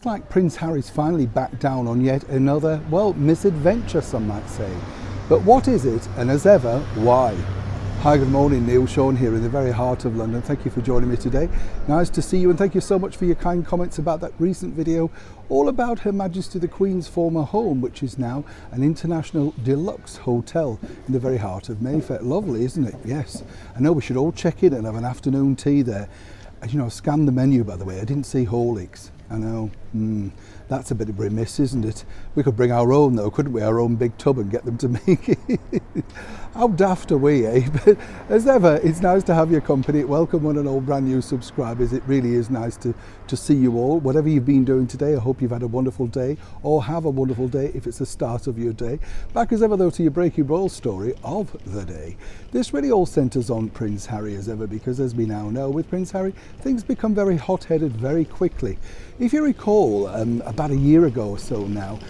It's like Prince Harry's finally backed down on yet another, well, misadventure, some might say. But what is it, and as ever, why? Hi, good morning, Neil Sean here in the very heart of London. Thank you for joining me today. Nice to see you, and thank you so much for your kind comments about that recent video all about Her Majesty the Queen's former home, which is now an international deluxe hotel in the very heart of Mayfair. Lovely, isn't it? Yes. I know we should all check in and have an afternoon tea there. You know, scan the menu, by the way. I didn't see Horlicks. I know, that's a bit of remiss, isn't it? We could bring our own though, couldn't we? Our own big tub and get them to make it. How daft are we, eh? But as ever, it's nice to have your company. Welcome one and all brand new subscribers. It really is nice to see you all. Whatever you've been doing today, I hope you've had a wonderful day, or have a wonderful day if it's the start of your day. Back as ever though to your breaking roll story of the day. This really all centres on Prince Harry as ever, because as we now know, with Prince Harry, things become very hot-headed very quickly. If you recall, about a year ago or so now,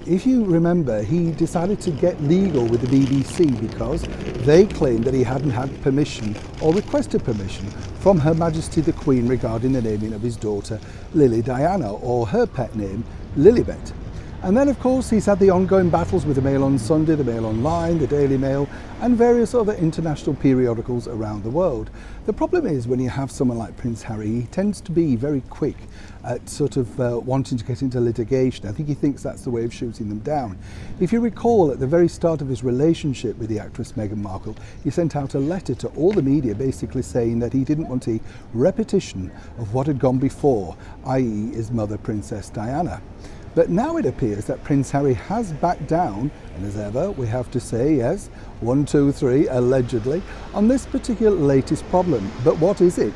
if you remember, he decided to get legal with the BBC because they claimed that he hadn't had permission or requested permission from Her Majesty the Queen regarding the naming of his daughter Lily Diana, or her pet name Lilibet. And then of course he's had the ongoing battles with the Mail on Sunday, the Mail Online, the Daily Mail and various other international periodicals around the world. The problem is when you have someone like Prince Harry, he tends to be very quick at sort of wanting to get into litigation. I think he thinks that's the way of shooting them down. If you recall, at the very start of his relationship with the actress Meghan Markle, he sent out a letter to all the media basically saying that he didn't want a repetition of what had gone before, i.e. his mother Princess Diana. But now it appears that Prince Harry has backed down, and as ever, we have to say, yes, 1, 2, 3, allegedly, on this particular latest problem. But what is it?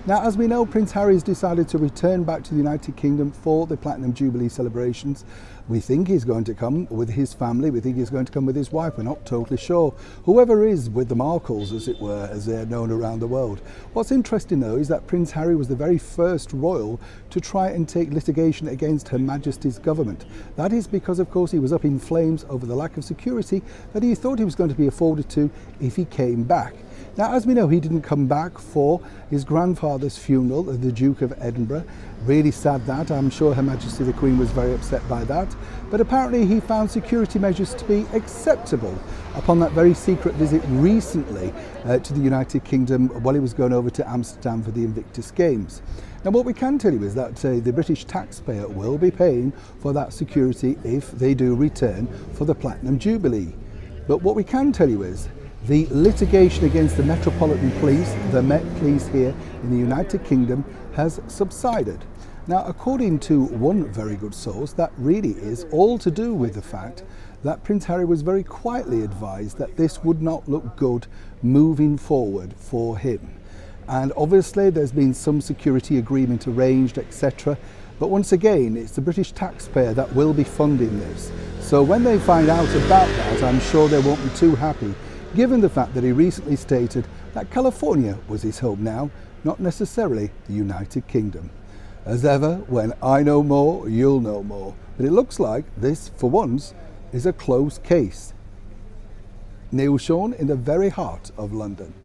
Now, as we know, Prince Harry has decided to return back to the United Kingdom for the Platinum Jubilee celebrations. We think he's going to come with his family. We think he's going to come with his wife. We're not totally sure. Whoever is with the Markles, as it were, as they're known around the world. What's interesting, though, is that Prince Harry was the very first royal to try and take litigation against Her Majesty's government. That is because, of course, he was up in flames over the lack of security that he thought he was going to be afforded to if he came back. Now, as we know, he didn't come back for his grandfather's funeral, the Duke of Edinburgh. Really sad that. I'm sure Her Majesty the Queen was very upset by that. But apparently he found security measures to be acceptable upon that very secret visit recently to the United Kingdom while he was going over to Amsterdam for the Invictus Games. Now, what we can tell you is that the British taxpayer will be paying for that security if they do return for the Platinum Jubilee. But what we can tell you is the litigation against the Metropolitan Police, the Met Police here in the United Kingdom, has subsided. Now, according to one very good source, that really is all to do with the fact that Prince Harry was very quietly advised that this would not look good moving forward for him. And obviously there's been some security agreement arranged, etc. But once again, it's the British taxpayer that will be funding this. So when they find out about that, I'm sure they won't be too happy, given the fact that he recently stated that California was his home now, not necessarily the United Kingdom. As ever, when I know more, you'll know more. But it looks like this, for once, is a closed case. Neil Sean in the very heart of London.